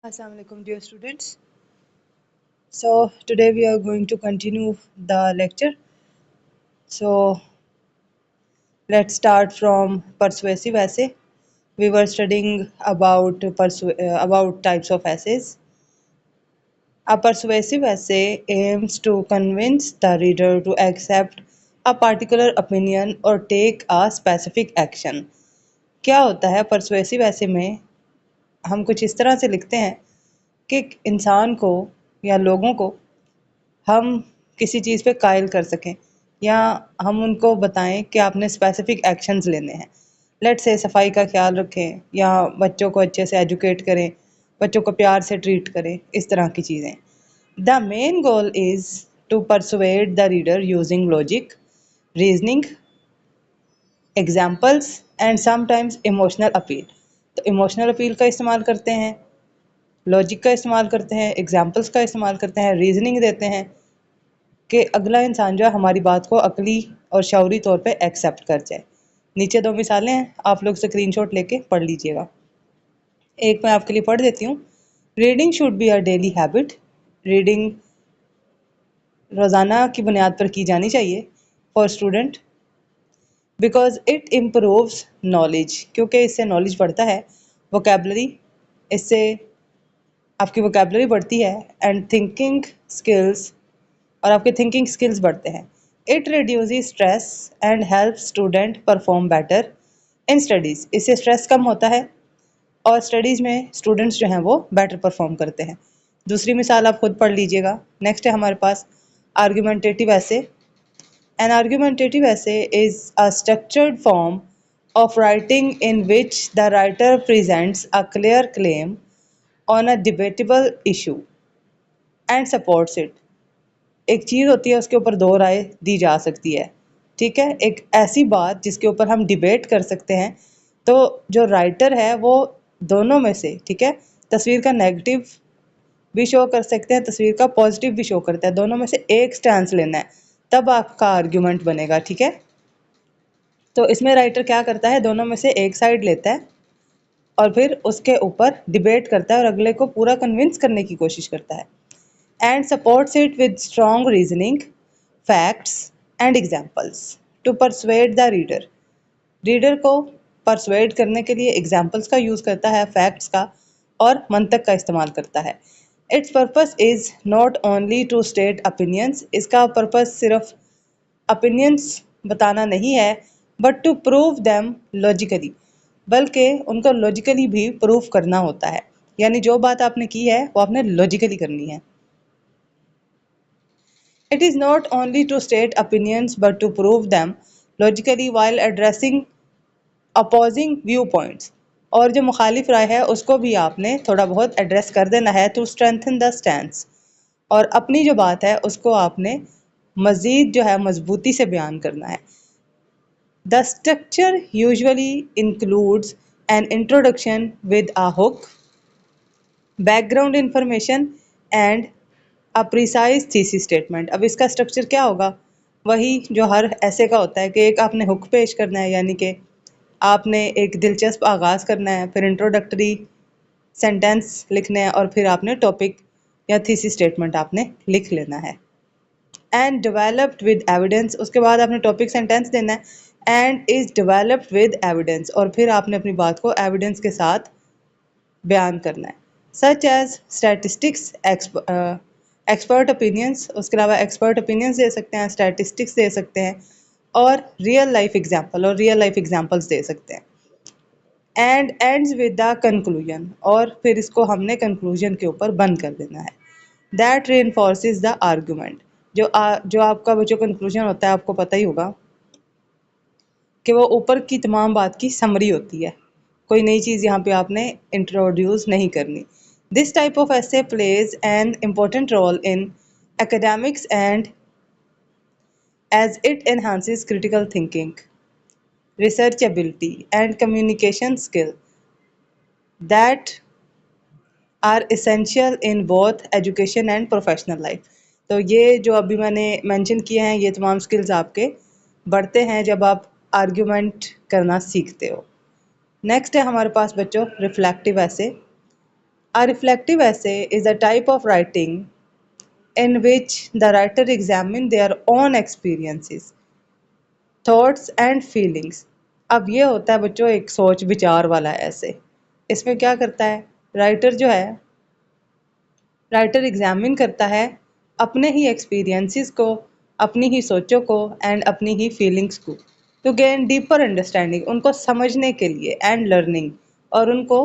Assalamu alaikum dear students. So today we are going to continue the lecture. So let's start from persuasive essay. We were studying about types of essays. A persuasive essay aims to convince the reader to accept a particular opinion or take a specific action. क्या होता है persuasive essay में हम कुछ इस तरह से लिखते हैं कि इंसान को या लोगों को हम किसी चीज़ पे कायल कर सकें या हम उनको बताएं कि आपने स्पेसिफिक एक्शंस लेने हैं। लेट्स से सफाई का ख्याल रखें या बच्चों को अच्छे से एजुकेट करें, बच्चों को प्यार से ट्रीट करें, इस तरह की चीज़ें। The main goal is to persuade the reader using logic, reasoning, examples and sometimes emotional appeal. तो इमोशनल अपील का इस्तेमाल करते हैं, लॉजिक का इस्तेमाल करते हैं, एग्जाम्पल्स का इस्तेमाल करते हैं, रीजनिंग देते हैं कि अगला इंसान जो है हमारी बात को अकली और शऊरी तौर पे एक्सेप्ट कर जाए। नीचे दो मिसालें हैं, आप लोग स्क्रीनशॉट लेके पढ़ लीजिएगा। एक मैं आपके लिए पढ़ देती हूँ। Reading should be a daily habit. Reading रोज़ाना की बुनियाद पर की जानी चाहिए for student because it improves knowledge, क्योंकि इससे नॉलेज बढ़ता है। वोकेबलरी, इससे आपकी वोकेबलरी बढ़ती है। एंड थिंकिंग स्किल्स, और आपके थिंकिंग स्किल्स बढ़ते हैं। It reduces stress and help student perform better in studies. इससे स्ट्रेस कम होता है और स्टडीज़ में स्टूडेंट्स जो हैं वो बेटर परफॉर्म करते हैं। दूसरी मिसाल आप खुद पढ़ लीजिएगा। नेक्स्ट है हमारे पास आर्गुमेंटेटिव ऐसे। एन आर्गुमेंटेटिव ऐसे is a structured form of writing in which the writer presents a clear claim on a debatable issue and supports it। एक चीज़ होती है उसके ऊपर दो राय दी जा सकती है, ठीक है। एक ऐसी बात जिसके ऊपर हम डिबेट कर सकते हैं, तो जो राइटर है वो दोनों में से, ठीक है, तस्वीर का नेगेटिव भी शो कर सकते हैं, तस्वीर का पॉजिटिव भी शो करता है, दोनों में से एक स्टैंस लेना है, तब आपका आर्ग्यूमेंट बनेगा, ठीक है। तो इसमें राइटर क्या करता है, दोनों में से एक साइड लेता है और फिर उसके ऊपर डिबेट करता है और अगले को पूरा कन्विंस करने की कोशिश करता है। And supports it with strong reasoning, facts and examples to persuade the reader। Reader को परसुएड करने के लिए एग्जाम्पल्स का यूज़ करता है, फैक्ट्स का और मंतक का इस्तेमाल करता है। Its purpose is not only to state opinions. इसका पर्पस सिर्फ ओपिनियंस बताना नहीं है, but to prove them logically, बल्कि उनको लॉजिकली भी प्रूव करना होता है। यानी जो बात आपने की है वो आपने लॉजिकली करनी है। It is not only to state opinions but to prove them logically while addressing opposing viewpoints। और जो मुखालिफ राय है उसको भी आपने थोड़ा बहुत एड्रेस कर देना है to strengthen the stance। और अपनी जो बात है उसको आपने मज़ीद जो है मजबूती से बयान करना है। The structure usually includes an introduction with a hook, background information and a precise thesis statement. अब इसका स्ट्रक्चर क्या होगा, वही जो हर ऐसे का होता है कि एक आपने हुक पेश करना है, यानी कि आपने एक दिलचस्प आगाज़ करना है, फिर इंट्रोडक्टरी सेंटेंस लिखने हैं और फिर आपने टॉपिक या थीसिस स्टेटमेंट आपने लिख लेना है। एंड डेवलप्ड विद एविडेंस, उसके बाद आपने टॉपिक सेंटेंस देना है। And is developed with evidence, और फिर आपने अपनी बात को एविडेंस के साथ बयान करना है। Such as statistics, expert opinions, उसके अलावा एक्सपर्ट ओपिनियंस दे सकते हैं, स्टैटिस्टिक्स दे सकते हैं और रियल लाइफ एग्जांपल और रियल लाइफ एग्जांपल्स दे सकते हैं। And ends with the conclusion, और फिर इसको हमने कंक्लूजन के ऊपर बंद कर देना है। That reinforces the argument. जो आपका जो कंक्लूजन होता है आपको पता ही होगा कि वो ऊपर की तमाम बात की समरी होती है, कोई नई चीज़ यहाँ पे आपने इंट्रोड्यूस नहीं करनी। This type of essay plays an important role in academics and as it enhances critical thinking, research ability and communication skill that are essential in both education and professional life। तो ये जो अभी मैंने mention किए हैं ये तमाम skills आपके बढ़ते हैं जब आप आर्ग्यूमेंट करना सीखते हो। नेक्स्ट है हमारे पास बच्चों रिफ्लेक्टिव ऐसे। A reflective essay is a type of writing in which the writer examines their own experiences, thoughts and feelings. अब ये होता है बच्चों एक सोच विचार वाला ऐसे। इसमें क्या करता है राइटर जो है, राइटर एग्जामिन करता है अपने ही एक्सपीरियंसेस को, अपनी ही सोचों को एंड अपनी ही फीलिंग्स को, टू गेन डीपर अंडरस्टैंडिंग, उनको समझने के लिए, एंड लर्निंग, और उनको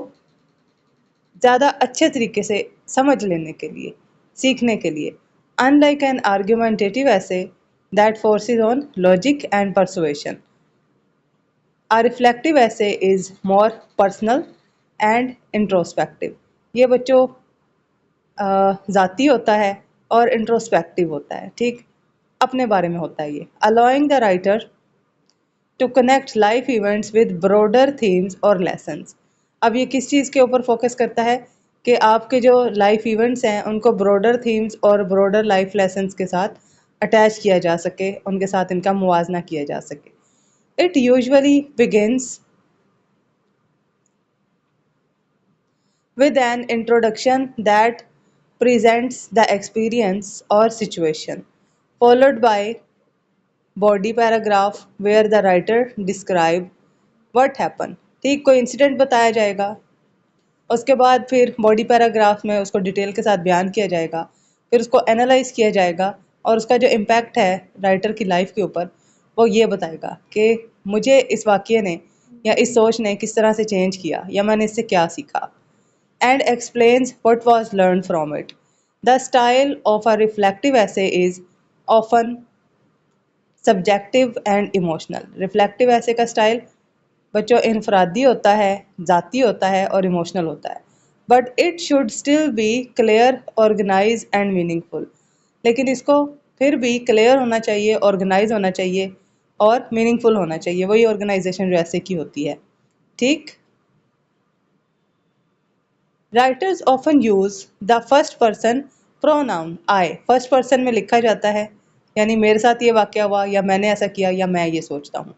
ज़्यादा अच्छे तरीके से समझ लेने के लिए, सीखने के लिए। अनलाइक एन आर्ग्यूमेंटेटिव ऐसे that forces on logic and persuasion, A reflective essay is more personal and introspective। ये बच्चों ज़ाती होता है और इंट्रोस्पेक्टिव होता है, ठीक, अपने बारे में होता है ये। allowing the writer to connect life events with broader themes or lessons। अब ये किस चीज़ के ऊपर फोकस करता है कि आपके जो लाइफ इवेंट्स हैं उनको ब्रॉडर थीम्स और ब्रॉडर लाइफ लेसन्स के साथ अटैच किया जा सके, उनके साथ इनका मुवाजना किया जा सके। It usually begins with an introduction that presents the experience or situation, followed by body paragraph where the writer describe what happened। ठीक, कोई इंसिडेंट बताया जाएगा, उसके बाद फिर बॉडी पैराग्राफ में उसको डिटेल के साथ बयान किया जाएगा, फिर उसको एनालाइज किया जाएगा और उसका जो इम्पैक्ट है राइटर की लाइफ के ऊपर वो ये बताएगा कि मुझे इस वाक़ये ने या इस सोच ने किस तरह से चेंज किया या मैंने इससे क्या सीखा, and explains what was learned from it। The style of a reflective essay is often subjective and emotional। Reflective essay का स्टाइल बच्चों इनफरादी होता है, ज़ाती होता है और इमोशनल होता है। But it should still be clear, organized and meaningful। लेकिन इसको फिर भी क्लियर होना चाहिए, ऑर्गेनाइज होना चाहिए और मीनिंगफुल होना चाहिए, वही ऑर्गेनाइजेशन जो ऐसे की होती है, ठीक। Writers often use the first person pronoun I. First person में लिखा जाता है, यानी मेरे साथ ये वाक़या हुआ या मैंने ऐसा किया या मैं ये सोचता हूँ।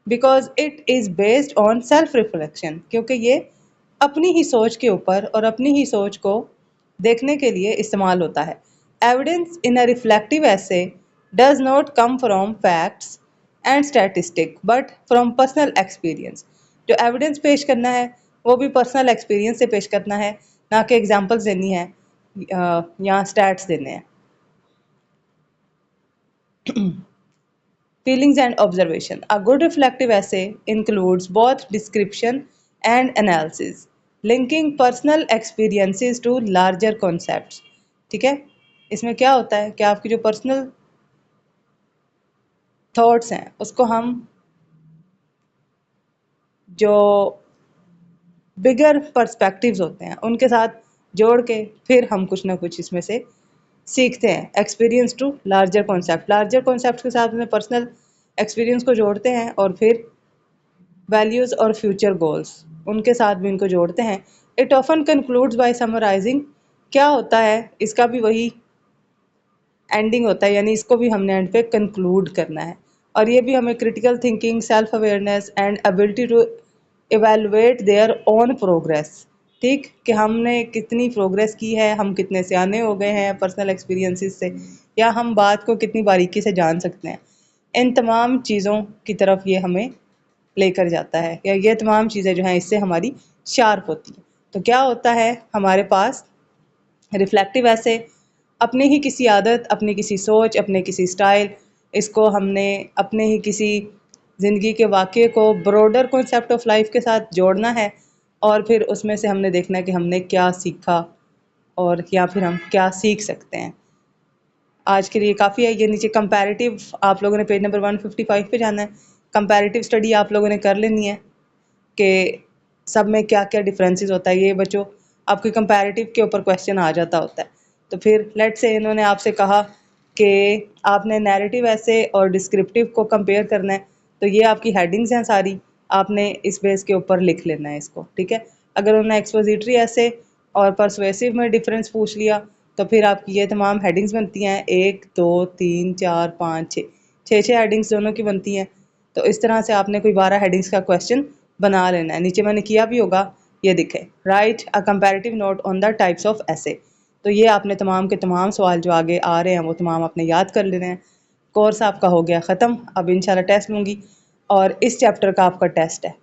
Because it is based on self reflection, क्योंकि ये अपनी ही सोच के ऊपर और अपनी ही सोच को देखने के लिए इस्तेमाल होता है। एविडेंस इन अ रिफ्लेक्टिव ऐसे does not come from facts and statistic but from personal experience. जो एविडेंस पेश करना है वो भी पर्सनल एक्सपीरियंस से पेश करना है, ना कि एग्जांपल्स देनी है या स्टैट्स देने हैं। Feelings and observation। A good reflective essay includes both description and analysis, linking personal experiences to larger concepts। ठीक है, इसमें क्या होता है कि आपकी जो पर्सनल थॉट्स हैं उसको हम जो बिगर पर्सपेक्टिव्स होते हैं उनके साथ जोड़ के फिर हम कुछ ना कुछ इसमें से सीखते हैं। Experience to larger concept, larger concept के साथ में पर्सनल एक्सपीरियंस को जोड़ते हैं और फिर वैल्यूज़ और फ्यूचर गोल्स उनके साथ भी इनको जोड़ते हैं। It often concludes by summarising. क्या होता है इसका भी वही एंडिंग होता है, यानी इसको भी हमने एंड पे कंक्लूड करना है। और ये भी हमें critical thinking, self awareness and ability to evaluate their own progress, ठीक, कि हमने कितनी प्रोग्रेस की है, हम कितने सियाने हो गए हैं पर्सनल एक्सपीरियंसेस से, या हम बात को कितनी बारीकी से जान सकते हैं। इन तमाम चीज़ों की तरफ ये हमें लेकर जाता है, या ये तमाम चीज़ें जो हैं इससे हमारी शार्प होती हैं। तो क्या होता है हमारे पास रिफ्लेक्टिव ऐसे अपने ही किसी आदत, अपनी किसी सोच, अपने किसी स्टाइल, इसको हमने अपने ही किसी ज़िंदगी के वाक़ये को ब्रॉडर कॉन्सेप्ट ऑफ लाइफ के साथ जोड़ना है और फिर उसमें से हमने देखना है कि हमने क्या सीखा और या फिर हम क्या सीख सकते हैं। आज के लिए काफ़ी है। ये नीचे कंपैरेटिव आप लोगों ने पेज नंबर 155 पे जाना है। कंपैरेटिव स्टडी आप लोगों ने कर लेनी है कि सब में क्या क्या डिफरेंसेस होता है। ये बच्चों आपके कंपैरेटिव के ऊपर क्वेश्चन आ जाता होता है। तो फिर लेट्स से इन्होंने आपसे कहा कि आपने नैरेटिव ऐसे और डिस्क्रिप्टिव को कंपेयर करना है, तो ये आपकी हेडिंग्स हैं सारी, आपने इस बेस के ऊपर लिख लेना है इसको, ठीक है। अगर उन्होंने एक्सपोजिटरी ऐसे और परसुएसिव में डिफरेंस पूछ लिया तो फिर आपकी ये तमाम हेडिंग्स बनती हैं, 1 2 3 4 5 6 6 हेडिंग्स दोनों की बनती हैं। तो इस तरह से आपने कोई 12 हेडिंग्स का क्वेश्चन बना लेना है। नीचे मैंने किया भी होगा, ये दिखे। Right a comparative note on the types of ऐसे। तो ये आपने तमाम के तमाम सवाल जो आगे आ रहे हैं वो तमाम आपने याद कर लेने हैं। कोर्स आपका हो गया ख़त्म। अब इंशाल्लाह टेस्ट लूँगी और इस चैप्टर का आपका टेस्ट है।